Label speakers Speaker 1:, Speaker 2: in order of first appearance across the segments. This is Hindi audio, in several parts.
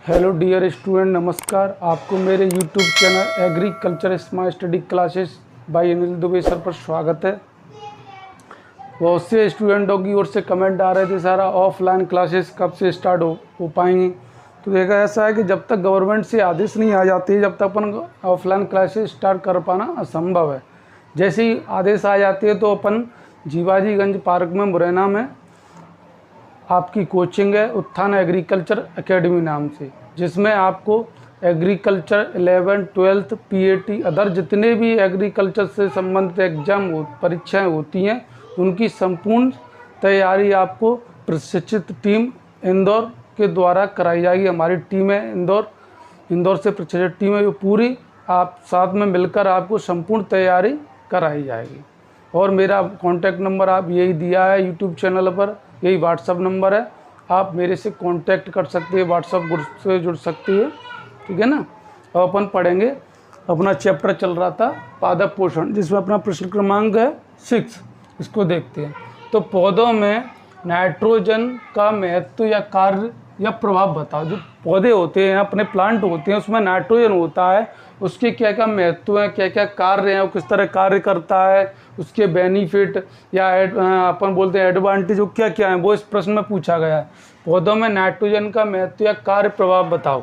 Speaker 1: हेलो डियर स्टूडेंट, नमस्कार। आपको मेरे YouTube channel agriculture smart study classes bye Anil Dubey sir पर स्वागत है। बहुत से स्टूडेंटों की ओर से कमेंट आ रहे थे सारा ऑफलाइन क्लासेस कब से स्टार्ट हो पाएंगी। तो देखा ऐसा है कि जब तक गवर्नमेंट से आदेश नहीं आ जाती जब तक अपन ऑफलाइन क्लासेस स्टार्ट कर पाना असंभव है। जैसे ही आदेश आ जाती है तो अपन जीवाजीगंज पार्क में मुरैना में आपकी कोचिंग है उत्थान एग्रीकल्चर एकेडमी नाम से, जिसमें आपको agriculture 11th 12th PAT other जितने भी एग्रीकल्चर से संबंधित एग्जाम परीक्षाएं होती हैं उनकी संपूर्ण तैयारी आपको प्रशिक्षित टीम इंदौर के द्वारा कराई जाएगी। हमारी टीम है इंदौर से प्रशिक्षित टीम है जो पूरी आप साथ में मिलकर आपको संपूर्ण तैयारी कराई जाएगी। और मेरा कॉन्टैक्ट नंबर आप यही दिया है यूट्यूब चैनल पर, यही व्हाट्सअप नंबर है, आप मेरे से कांटेक्ट कर सकते हैं, व्हाट्सअप ग्रुप से जुड़ सकती है, ठीक है ना। अब अपन पढ़ेंगे, अपना चैप्टर चल रहा था पादप पोषण, जिसमें अपना प्रश्न क्रमांक है 6। इसको देखते हैं। तो पौधों में नाइट्रोजन का महत्व या कार्य या प्रभाव बताओ। जो पौधे होते हैं, अपने प्लांट होते हैं, उसमें नाइट्रोजन होता है, उसके क्या क्या महत्व हैं, क्या क्या कार्य हैं, वो किस तरह कार्य करता है, उसके बेनिफिट या अपन बोलते हैं एडवांटेज, वो क्या क्या है, वो इस प्रश्न में पूछा गया है। पौधों में नाइट्रोजन का महत्व या कार्य प्रभाव बताओ।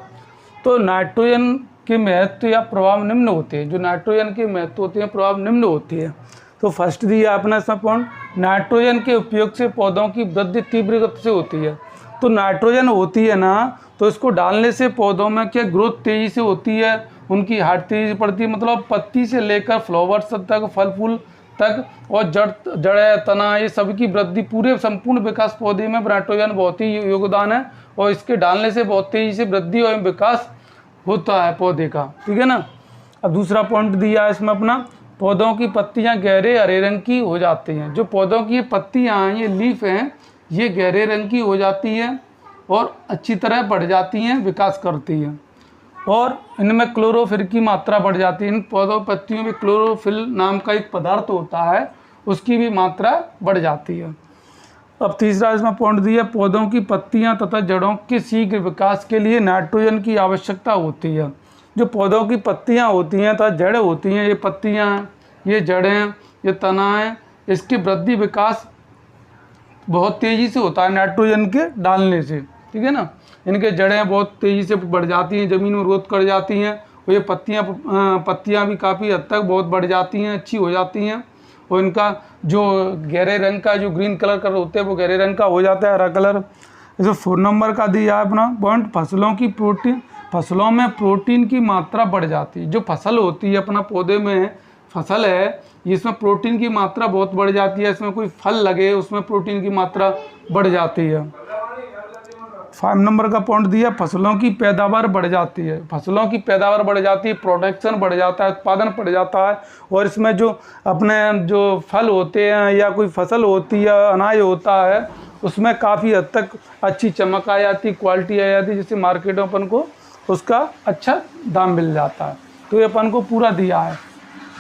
Speaker 1: तो नाइट्रोजन के महत्व या प्रभाव निम्न होते हैं। जो नाइट्रोजन के महत्व होते हैं, प्रभाव निम्न होती है। तो फर्स्ट दिया अपना इसमें पॉइंट, नाइट्रोजन के उपयोग से पौधों की वृद्धि तीव्र गति से होती है। तो नाइट्रोजन होती है ना, तो इसको डालने से पौधों में क्या ग्रोथ तेज़ी से होती है, उनकी हाइट तेज़ी पड़ती है, मतलब पत्ती से लेकर फ्लावर्स तक, फल फूल तक, और जड़ तना, ये सबकी वृद्धि, पूरे संपूर्ण विकास पौधे में नाइट्रोजन बहुत ही योगदान है। और इसके डालने से बहुत तेज़ी से वृद्धि और विकास होता है पौधे का, ठीक है ना। अब दूसरा पॉइंट दिया है इसमें अपना, पौधों की पत्तियां गहरे हरे रंग की हो जाती हैं। जो पौधों की ये पत्तियां हैं, ये लीफ हैं, ये गहरे रंग की हो जाती हैं और अच्छी तरह बढ़ जाती हैं, विकास करती हैं, और इनमें क्लोरोफिल की मात्रा बढ़ जाती है। इन पौधों पत्तियों में क्लोरोफिल नाम का एक पदार्थ होता है, उसकी भी मात्रा बढ़ जाती है। अब तीसरा इसमें पॉइंट दिया, पौधों की पत्तियां तथा जड़ों के शीघ्र विकास के लिए नाइट्रोजन की आवश्यकता होती है। जो पौधों की पत्तियां होती हैं तथा जड़ें होती हैं, ये पत्तियां हैं, ये जड़ें हैं, ये तना है, इसकी वृद्धि विकास बहुत तेज़ी से होता है नाइट्रोजन के डालने से, ठीक है ना। इनके जड़ें बहुत तेज़ी से बढ़ जाती हैं, ज़मीन में ग्रोथ कर जाती हैं, और ये पत्तियां भी काफ़ी हद तक बहुत बढ़ जाती हैं, अच्छी हो जाती हैं। और इनका जो गहरे रंग का जो ग्रीन कलर का होते हैं वो गहरे रंग का हो जाता है, हरा कलर। जैसे 4 नंबर का दिया है अपना पॉइंट, फसलों में प्रोटीन की मात्रा बढ़ जाती है। जो फसल होती है अपना पौधे में फसल है, इसमें प्रोटीन की मात्रा बहुत बढ़ जाती है। इसमें कोई फल लगे उसमें प्रोटीन की मात्रा बढ़ जाती है। 5 नंबर का पॉइंट दिया, फसलों की पैदावार बढ़ जाती है। फसलों की पैदावार बढ़ जाती है, प्रोडक्शन बढ़ जाता है, उत्पादन बढ़ जाता है। और इसमें जो अपने जो फल होते हैं या कोई फसल होती है, अनाज होता है, उसमें काफ़ी हद तक अच्छी चमक आ जाती, क्वालिटी आ जाती, जिससे मार्केट में अपन को उसका अच्छा दाम मिल जाता है। तो ये अपन को पूरा दिया है।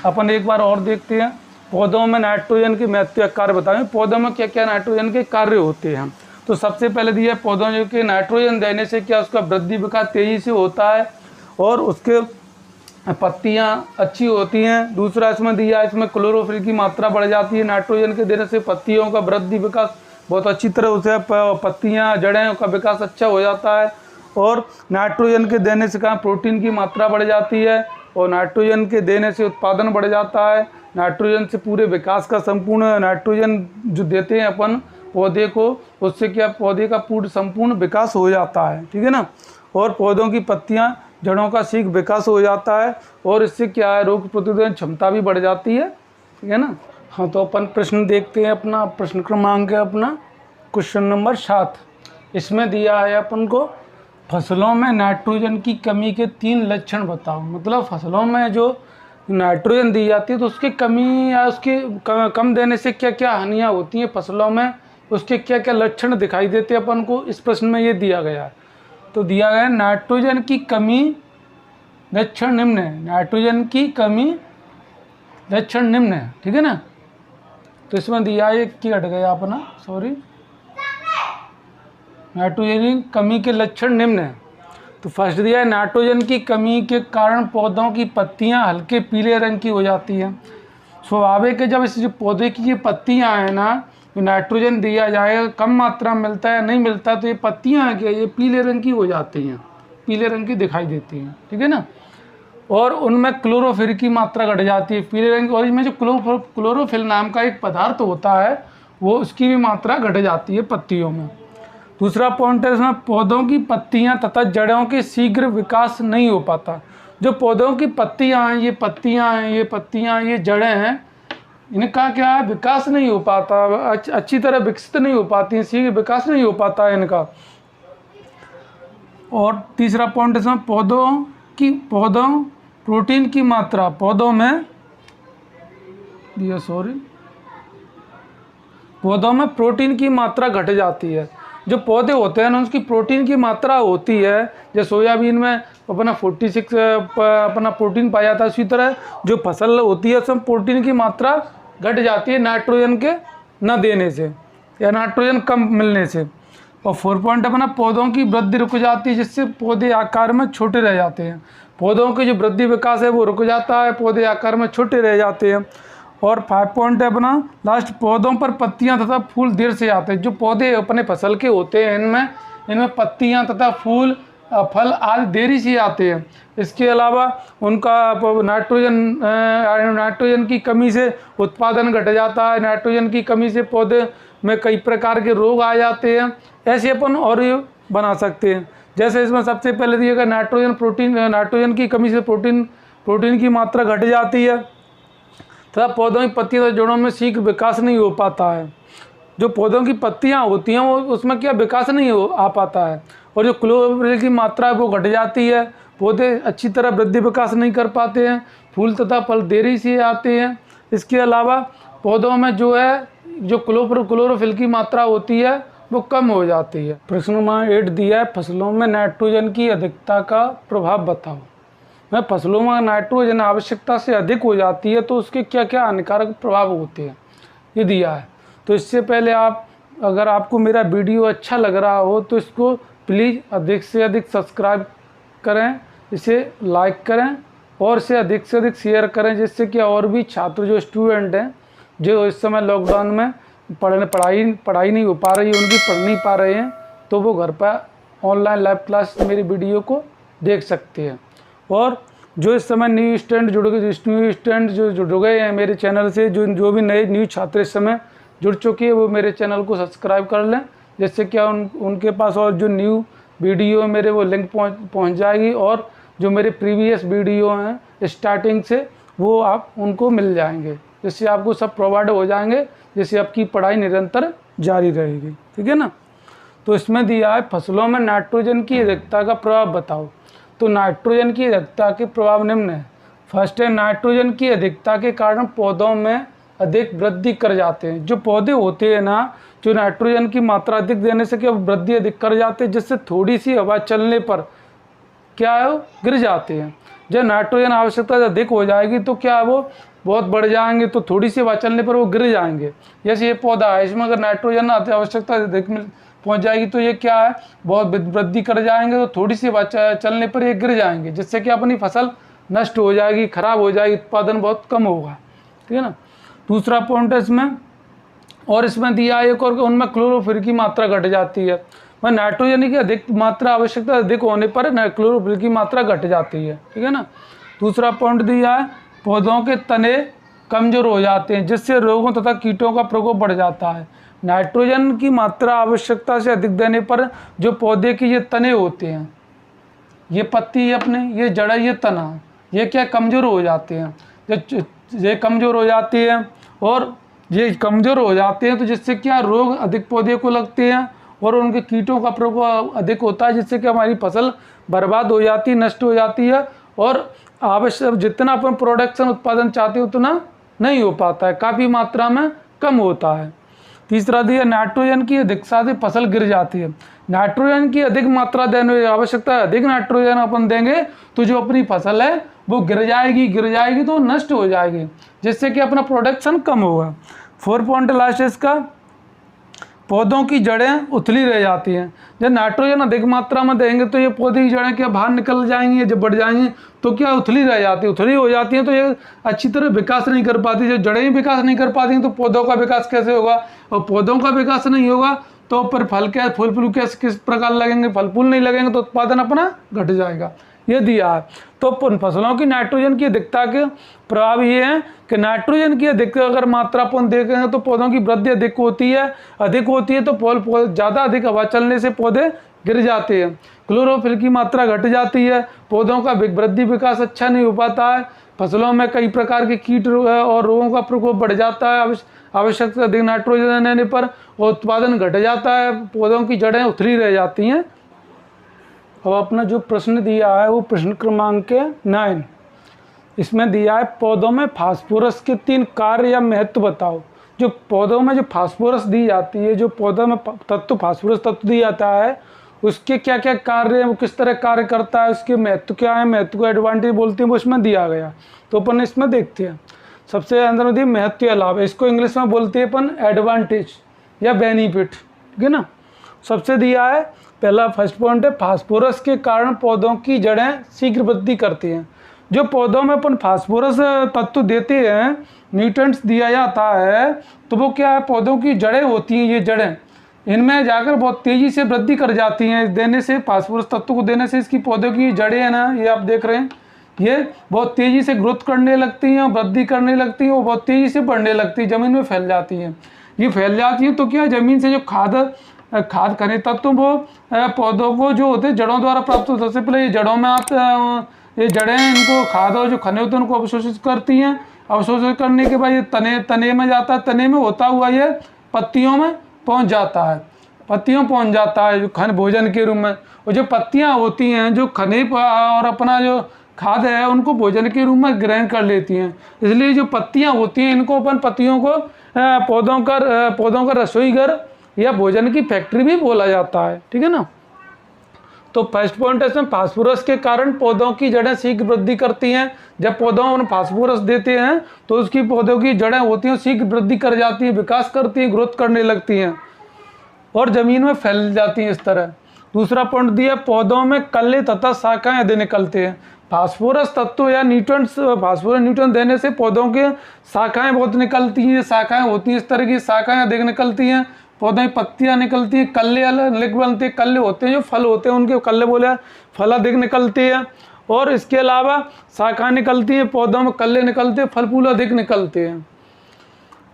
Speaker 1: अपन एक बार और देखते हैं, पौधों में नाइट्रोजन के महत्व कार्य बताएं। पौधों में क्या क्या नाइट्रोजन के कार्य होते हैं। तो सबसे पहले दिया, पौधों के नाइट्रोजन देने से क्या उसका वृद्धि विकास तेज़ी से होता है और उसके पत्तियां अच्छी होती हैं। दूसरा इसमें दिया, इसमें क्लोरोफिल की मात्रा बढ़ जाती है। नाइट्रोजन के देने से पत्तियों का वृद्धि विकास बहुत अच्छी तरह होता है, पत्तियां जड़ें का विकास अच्छा हो जाता है। और नाइट्रोजन के देने से कहाँ प्रोटीन की मात्रा बढ़ जाती है, और नाइट्रोजन के देने से उत्पादन बढ़ जाता है। नाइट्रोजन से पूरे विकास का संपूर्ण नाइट्रोजन जो देते हैं अपन पौधे को, उससे क्या पौधे का पूर्ण संपूर्ण विकास हो जाता है, ठीक है ना। और पौधों की पत्तियां जड़ों का शीघ्र विकास हो जाता है, और इससे क्या है रोग प्रतिरोधक क्षमता भी बढ़ जाती है, ठीक है ना। हाँ, तो अपन प्रश्न देखते हैं। अपना प्रश्न क्रमांक है अपना क्वेश्चन नंबर 7। इसमें दिया है अपन को, फसलों में नाइट्रोजन की कमी के 3 लक्षण बताओ। मतलब फसलों में जो नाइट्रोजन दी जाती है तो उसकी कमी या उसके कम देने से क्या क्या हानियाँ होती हैं फसलों में, उसके क्या क्या लक्षण दिखाई देते हैं अपन को, इस प्रश्न में ये दिया गया है। तो दिया गया है नाइट्रोजन की कमी लक्षण निम्न है। नाइट्रोजन की कमी लक्षण निम्न है, ठीक है ना। तो इसमें दिया है, एक की हट गया अपना, सॉरी, नाइट्रोजन की कमी के लक्षण निम्न है। तो फर्स्ट दिया है नाइट्रोजन की कमी के कारण पौधों की पत्तियां हल्के पीले रंग की हो जाती हैं। स्वाभाविक है, जब इस जो पौधे की ये पत्तियां हैं ना, तो नाइट्रोजन दिया जाएगा, कम मात्रा में मिलता है, नहीं मिलता तो ये पत्तियां हैं क्या, ये पीले रंग की हो जाती हैं, पीले रंग की दिखाई देती हैं, ठीक है ना। और उनमें क्लोरोफिल की मात्रा घट जाती है पीले रंग की, और इसमें जो क्लोरोफिल नाम का एक पदार्थ होता है वो उसकी भी मात्रा घट जाती है पत्तियों में। दूसरा पॉइंट है इसमें पौधों की पत्तियां तथा जड़ों के शीघ्र विकास नहीं हो पाता। जो पौधों की पत्तियां हैं, ये पत्तियां हैं, ये पत्तियां, ये जड़ें हैं, इनका क्या है, विकास नहीं हो पाता, अच्छी तरह विकसित नहीं हो पाती हैं, शीघ्र विकास नहीं हो पाता है इनका। और तीसरा पॉइंट इसमें पौधों प्रोटीन की मात्रा पौधों में प्रोटीन की मात्रा घट जाती है। जो पौधे होते हैं ना, उसकी प्रोटीन की मात्रा होती है, जैसे सोयाबीन में अपना 46 अपना प्रोटीन पाया जाता है, उसी तरह जो फसल होती है उसमें प्रोटीन की मात्रा घट जाती है नाइट्रोजन के न देने से या नाइट्रोजन कम मिलने से। और 4 पॉइंट अपना पौधों की वृद्धि रुक जाती है, जिससे पौधे आकार में छोटे रह जाते हैं। पौधों की जो वृद्धि विकास है वो रुक जाता है, पौधे आकार में छोटे रह जाते हैं। और 5 पॉइंट है अपना लास्ट, पौधों पर पत्तियां तथा फूल देर से आते हैं। जो पौधे अपने फसल के होते हैं इनमें पत्तियां तथा फूल फल आदि देरी से आते हैं। इसके अलावा उनका नाइट्रोजन की कमी से उत्पादन घट जाता है, नाइट्रोजन की कमी से पौधे में कई प्रकार के रोग आ जाते हैं। ऐसे अपन और ये बना सकते हैं, जैसे इसमें सबसे पहले दिएगा नाइट्रोजन की कमी से प्रोटीन की मात्रा घट जाती है तथा पौधों की पत्तियों तथा जड़ों में शीघ्र विकास नहीं हो पाता है। जो पौधों की पत्तियां होती हैं वो उसमें क्या विकास नहीं आ पाता है। और जो क्लोरोफिल की मात्रा है वो घट जाती है, पौधे अच्छी तरह वृद्धि विकास नहीं कर पाते हैं, फूल तथा फल देरी से आते हैं। इसके अलावा पौधों में जो क्लोरोफिल की मात्रा होती है वो कम हो जाती है। प्रश्न नंबर 8 दिया है, फसलों में नाइट्रोजन की अधिकता का प्रभाव बताओ। में फसलों में नाइट्रोजन आवश्यकता से अधिक हो जाती है तो उसके क्या क्या हानिकारक प्रभाव होते हैं, ये दिया है। तो इससे पहले अगर आपको मेरा वीडियो अच्छा लग रहा हो तो इसको प्लीज़ अधिक से अधिक सब्सक्राइब करें, इसे लाइक करें और इसे अधिक से अधिक शेयर करें, जिससे कि और भी छात्र जो स्टूडेंट हैं जो इस समय लॉकडाउन में पढ़ाई नहीं हो पा रही है, उनकी पढ़ नहीं पा रहे हैं, तो वो घर पर ऑनलाइन लाइव क्लास मेरी वीडियो को देख सकते हैं। और जो इस समय न्यू स्टूडेंट जुड़ गए हैं मेरे चैनल से, जो भी नए न्यू छात्र इस समय जुड़ चुके हैं वो मेरे चैनल को सब्सक्राइब कर लें, जिससे क्या उनके पास और जो न्यू वीडियो मेरे वो लिंक पहुंच जाएगी, और जो मेरे प्रीवियस वीडियो हैं स्टार्टिंग से वो आप उनको मिल जाएंगे, जिससे आपको सब प्रोवाइड हो जाएंगे, जिससे आपकी पढ़ाई निरंतर जारी रहेगी, ठीक है ना। तो इसमें दिया है फसलों में नाइट्रोजन की अधिकता का प्रभाव बताओ। तो नाइट्रोजन की अधिकता के प्रभाव निम्न है। फर्स्ट है, नाइट्रोजन की अधिकता के कारण पौधों में अधिक वृद्धि कर जाते हैं। जो पौधे होते हैं ना, जो नाइट्रोजन की मात्रा अधिक देने से क्या वृद्धि अधिक कर जाते हैं, जिससे थोड़ी सी हवा चलने पर क्या है गिर जाते हैं। जब नाइट्रोजन आवश्यकता अधिक हो जाएगी तो क्या है वो बहुत बढ़ जाएंगे, तो थोड़ी सी हवा चलने पर वो गिर जाएंगे। जैसे ये पौधा है, इसमें अगर नाइट्रोजन आवश्यकता अधिक पहुंच जाएगी तो ये क्या है बहुत वृद्धि कर जाएंगे, तो थोड़ी सी हवा चलने पर ये गिर जाएंगे, जिससे कि अपनी फसल नष्ट हो जाएगी, खराब हो जाएगी, उत्पादन बहुत कम होगा, ठीक है ना। दूसरा पॉइंट है इसमें दिया है एक और, उनमें क्लोरोफिल की मात्रा घट जाती है। मैं नाइट्रोजन की अधिक मात्रा आवश्यकता अधिक होने पर क्लोरोफिल की मात्रा घट जाती है, ठीक है ना। दूसरा पॉइंट दिया है पौधों के तने कमजोर हो जाते हैं, जिससे रोगों तथा कीटों का प्रकोप बढ़ जाता है। नाइट्रोजन की मात्रा आवश्यकता से अधिक देने पर जो पौधे के ये तने होते हैं, ये पत्ती अपने, ये जड़, ये तना, ये क्या कमज़ोर हो जाते हैं। ये कमज़ोर हो जाती है और ये कमज़ोर हो जाते हैं तो जिससे क्या रोग अधिक पौधे को लगते हैं और उनके कीटों का प्रकोप अधिक होता है, जिससे कि हमारी फसल बर्बाद हो जाती है, नष्ट हो जाती है, और आवश्यक जितना अपन प्रोडक्शन उत्पादन चाहते हो उतना नहीं हो पाता है, काफ़ी मात्रा में कम होता है। तीसरा दिया नाइट्रोजन की अधिकता से फसल गिर जाती है। नाइट्रोजन की अधिक मात्रा देने आवश्यकता अधिक नाइट्रोजन अपन देंगे तो जो अपनी फसल है वो गिर जाएगी तो नष्ट हो जाएगी, जिससे कि अपना प्रोडक्शन कम होगा। 4 पॉइंट लास्ट इसका, पौधों की जड़ें उथली रह जाती हैं। जब नाइट्रोजन अधिक मात्रा में देंगे तो ये पौधे की जड़ें क्या बाहर निकल जाएंगी, जब बढ़ जाएंगी तो क्या उथली रह जाती है, उथली हो जाती हैं तो ये अच्छी तरह विकास नहीं कर पाती। जब जड़ें ही विकास नहीं कर पाती हैं तो पौधों का विकास कैसे होगा, और पौधों का विकास नहीं होगा तो फिर फल क्या फूल फूल कैसे किस प्रकार लगेंगे, फल फूल नहीं लगेंगे तो उत्पादन अपना घट जाएगा। ये दिया है। तो फसलों की नाइट्रोजन की अधिकता के प्रभाव ये हैं कि नाइट्रोजन की अधिकता अगर मात्रा अपन देखेंगे तो पौधों की वृद्धि अधिक होती है तो ज़्यादा अधिक हवा चलने से पौधे गिर जाते हैं। क्लोरोफिल की मात्रा घट जाती है, पौधों का वृद्धि विकास अच्छा नहीं हो पाता है। फसलों में कई प्रकार के कीट और रोगों का प्रकोप बढ़ जाता है। आवश्यकता से अधिक नाइट्रोजन रहने पर उत्पादन घट जाता है, पौधों की जड़ें उथली रह जाती हैं। अब अपना जो प्रश्न दिया है वो प्रश्न क्रमांक 9, इसमें दिया है पौधों में फास्फोरस के 3 कार्य या महत्व बताओ। जो पौधों में जो फास्फोरस दी जाती है, जो पौधों में तत्व फास्फोरस तत्व दिया जाता है, उसके क्या क्या कार्य हैं, वो किस तरह कार्य करता है, उसके महत्व क्या है, महत्व को एडवांटेज बोलते हैं, वो इसमें दिया गया। तो अपन इसमें देखते हैं। सबसे अंदर में दिया महत्व या लाभ, इसको इंग्लिश में बोलते हैं अपन एडवांटेज या बेनिफिट, ठीक है ना। सबसे दिया है पहला फर्स्ट पॉइंट है फास्फोरस के कारण पौधों की जड़ें शीघ्र वृद्धि करती हैं। जो पौधों में अपन फास्फोरस तत्व देते हैं, न्यूट्रिएंट्स दिया जाता है, तो वो क्या है, पौधों की जड़ें होती हैं, ये जड़ें इनमें जाकर बहुत तेज़ी से वृद्धि कर जाती हैं। देने से फास्फोरस तत्व को देने से इसकी पौधों की जड़ें है ना, ये आप देख रहे हैं, ये बहुत तेज़ी से ग्रोथ करने लगती हैं, वृद्धि करने लगती हैं, वो बहुत तेज़ी से बढ़ने लगती है, ज़मीन में फैल जाती हैं। ये फैल जाती हैं तो क्या, ज़मीन से जो खाद खनिज तत्व वो पौधों को जो होते हैं जड़ों द्वारा प्राप्त होते हैं। सबसे पहले ये जड़ों में ये जड़ें इनको खाद और जो खनिज होते हैं उनको अवशोषित करती हैं। अवशोषित करने के बाद ये तने में जाता है, तने में होता हुआ ये पत्तियों में पहुंच जाता है, पत्तियों पहुंच जाता है जो भोजन के रूप में। और जो पत्तियां होती हैं जो खनिज और अपना जो खाद है उनको भोजन के रूप में ग्रहण कर लेती हैं। इसलिए जो पत्तियां होती हैं इनको अपन पत्तियों को पौधों का रसोई घर या भोजन की फैक्ट्री भी बोला जाता है, ठीक है ना। तो फर्स्ट पॉइंट है इसमें फास्फोरस के कारण पौधों की जड़ें शीघ्र वृद्धि करती हैं। जब पौधों में फास्फोरस देते हैं तो उसकी पौधों की जड़ें होती हैं शीघ्र वृद्धि कर जाती हैं, विकास करती हैं, ग्रोथ करने लगती हैं और ज़मीन में फैल जाती हैं इस तरह। दूसरा पॉइंट दिया पौधों में कल्ले तथा शाखाएं आदि निकलते हैं। फास्फोरस तत्व या न्यूट्रिएंट्स, फास्फोरस न्यूट्रिएंट देने से पौधों के शाखाएं बहुत निकलती हैं। शाखाएं होती हैं इस तरह की, शाखाएं अधिक निकलती हैं, पौधों की पत्तियां निकलती हैं, कल्ले अलग बनते हैं, कल्ले होते हैं जो फल होते हैं उनके कल्ले बोले, फल अधिक निकलते हैं। और इसके अलावा शाखाएं निकलती हैं, पौधों में कल्ले निकलते हैं, फल फूल अधिक निकलते हैं।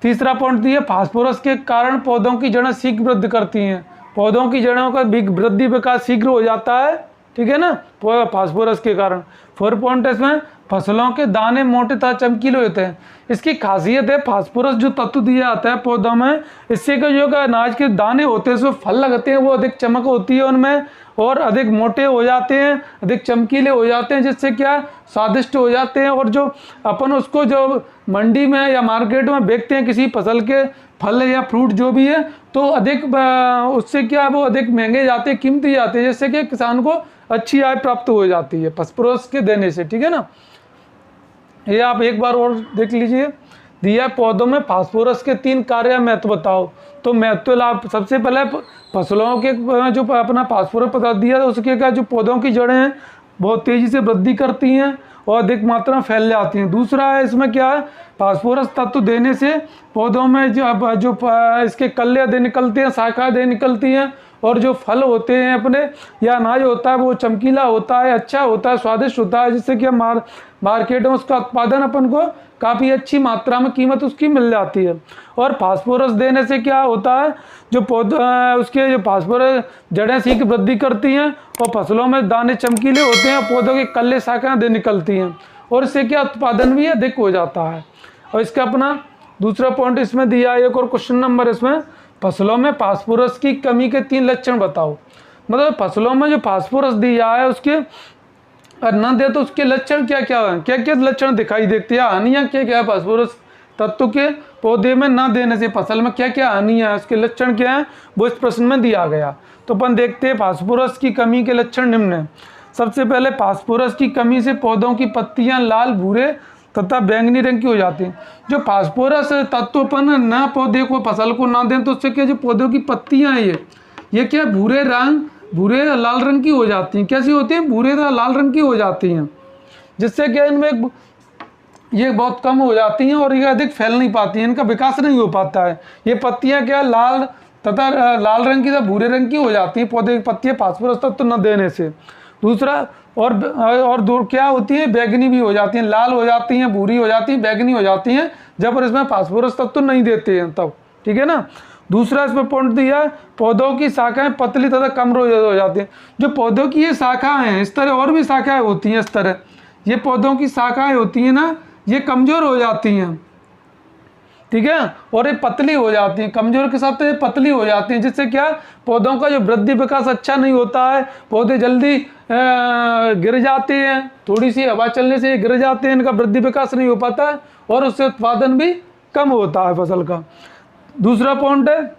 Speaker 1: तीसरा पॉइंट दिया फास्फोरस के कारण पौधों की जड़ें शीघ्र वृद्धि करती हैं। पौधों की जड़ों का वृद्धि विकास शीघ्र हो जाता है, ठीक है ना, फास्फोरस के कारण। 4 पॉइंट इसमें फसलों के दाने मोटे तथा चमकीले होते हैं। इसकी खासियत है फास्फोरस जो तत्व दिया जाता है पौधों में, इससे जो अनाज के दाने होते हैं उसमें फल लगते हैं वो अधिक चमक होती है उनमें और अधिक मोटे हो जाते हैं, अधिक चमकीले हो जाते हैं, जिससे क्या स्वादिष्ट हो जाते हैं। और जो अपन उसको जो मंडी में या मार्केट में बेचते हैं किसी फसल के फल या फ्रूट जो भी है, तो अधिक उससे क्या वो अधिक महंगे जाते हैं, कीमती जाते हैं, जिससे कि किसान को अच्छी आय प्राप्त हो जाती है फास्फोरस के देने से, ठीक है ना। ये आप एक बार और देख लीजिए। दिया पौधों में फास्फोरस के 3 कार्य महत्व बताओ। तो महत्व लाभ, सबसे पहले फसलों के जो अपना फास्फोरस पदार्थ दिया उसके क्या जो पौधों की जड़ें हैं बहुत तेज़ी से वृद्धि करती हैं और अधिक मात्रा में फैल जाती हैं। दूसरा है इसमें क्या है, फास्फोरस तत्व देने से पौधों में जो इसके कल्ले आदि निकलते हैं, शाखा आदि निकलती हैं और जो फल होते हैं अपने या अनाज होता है वो चमकीला होता है, अच्छा होता है, स्वादिष्ट होता है, जिससे कि मार्केट में उसका उत्पादन अपन को काफ़ी अच्छी मात्रा में कीमत उसकी मिल जाती है। और फास्फोरस देने से क्या होता है, जो पौधा उसके जो फास्फोरस जड़ें शीघ्र वृद्धि करती हैं और फसलों में दाने चमकीले होते हैं, पौधों के कल्ले शाखाएं दे निकलती हैं और इससे क्या उत्पादन भी अधिक हो जाता है। और इसका अपना दूसरा पॉइंट इसमें दिया है, एक और क्वेश्चन नंबर इसमें, फसलों में फास्फोरस की कमी के 3 लक्षण बताओ। मतलब फसलों में जो फास्फोरस दिया है उसके और न दे तो उसके लक्षण क्या क्या है, क्या क्या लक्षण दिखाई देती है, हानियाँ क्या क्या है फास्फोरस तत्व के पौधे में न देने से फसल में क्या क्या हानियाँ है, उसके लक्षण क्या है, वो इस प्रश्न में दिया गया। तो अपन देखते हैं फास्फोरस की कमी के लक्षण निम्न है। सबसे पहले फास्फोरस की कमी से पौधों की पत्तियां लाल भूरे तथा बैंगनी रंग की हो जाती हैं। जो फास्फोरस तत्व अपन न पौधे को फसल को ना दें तो उससे क्या, जो पौधों की पत्तियां हैं ये क्या भूरे लाल रंग की हो जाती हैं। कैसी होती हैं? भूरे लाल रंग की हो जाती हैं, जिससे क्या इनमें ये बहुत कम हो जाती हैं और ये अधिक फैल नहीं पाती हैं, इनका विकास नहीं हो पाता है। ये पत्तियां क्या लाल तथा लाल रंग की तथा भूरे रंग की हो जाती हैं पौधे की पत्तियां फास्फोरस तत्व न देने से। दूसरा और दूर क्या होती है, बैगनी भी हो जाती हैं, लाल हो जाती हैं, भूरी हो जाती हैं, बैगनी हो जाती हैं जब और इसमें फास्फोरस तत्व नहीं देते हैं तब। ठीक है ना। दूसरा इसमें पॉइंट दिया है, पौधों की शाखाएं पतली तथा कमजोर हो जाती हैं। जो पौधों की ये शाखाएं हैं, इस तरह और भी शाखाएं होती हैं, इस तरह ये पौधों की शाखाएं होती हैं ना, ये कमजोर हो जाती हैं। ठीक है, और ये पतली हो जाती हैं, कमजोर के साथ ये पतली हो जाती हैं, जिससे क्या पौधों का जो वृद्धि विकास अच्छा नहीं होता है, पौधे जल्दी गिर जाते हैं, थोड़ी सी हवा चलने से गिर जाते हैं, इनका वृद्धि विकास नहीं हो पाता है और उससे उत्पादन भी कम होता है फसल का। दूसरा पॉइंट है,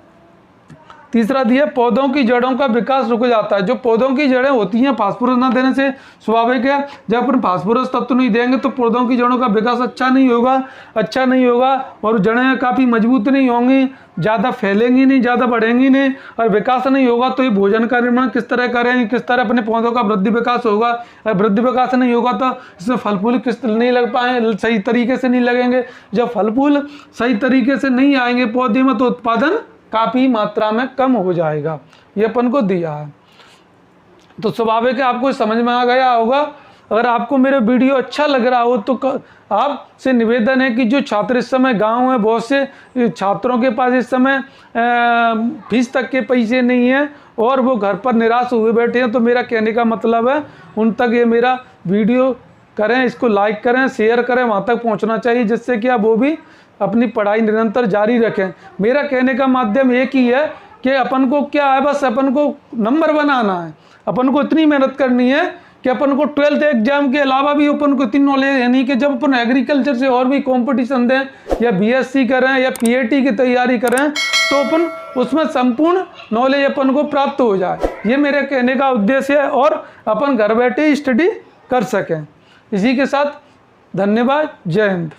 Speaker 1: तीसरा दिया, पौधों की जड़ों का विकास रुक जाता है। जो पौधों की जड़ें होती हैं फास्फोरस ना देने से स्वाभाविक है, जब अपन फास्फोरस तत्व नहीं देंगे तो पौधों की जड़ों का विकास अच्छा नहीं होगा और जड़ें काफ़ी मजबूत नहीं होंगी, ज़्यादा फैलेंगी नहीं, ज़्यादा बढ़ेंगी नहीं, और विकास नहीं होगा तो ये भोजन का निर्माण किस तरह करेंगे, किस तरह अपने पौधों का वृद्धि विकास होगा। वृद्धि विकास नहीं होगा तो इसमें फल फूल किस नहीं लग पाए, सही तरीके से नहीं लगेंगे। जब फल फूल सही तरीके से नहीं आएंगे पौधे में तो उत्पादन काफ़ी मात्रा में कम हो जाएगा। ये अपन को दिया है, तो स्वाभाविक है आपको समझ में आ गया होगा। अगर आपको मेरे वीडियो अच्छा लग रहा हो तो आपसे निवेदन है कि जो छात्र इस समय गांव में, बहुत से छात्रों के पास इस समय फीस तक के पैसे नहीं हैं और वो घर पर निराश हुए बैठे हैं, तो मेरा कहने का मतलब है उन तक ये मेरा वीडियो करें, इसको लाइक करें, शेयर करें, वहाँ तक पहुँचना चाहिए, जिससे कि आप वो भी अपनी पढ़ाई निरंतर जारी रखें। मेरा कहने का माध्यम एक ही है कि अपन को क्या है, बस अपन को नंबर बनाना है, अपन को इतनी मेहनत करनी है कि अपन को 12th एग्जाम के अलावा भी अपन को इतनी नॉलेज है नहीं कि जब अपन एग्रीकल्चर से और भी कंपटीशन दें या बीएससी करें या पीएटी की तैयारी करें तो अपन उसमें संपूर्ण नॉलेज अपन को प्राप्त हो जाए। ये मेरे कहने का उद्देश्य है और अपन घर बैठे स्टडी कर सकें। इसी के साथ धन्यवाद, जय हिंद।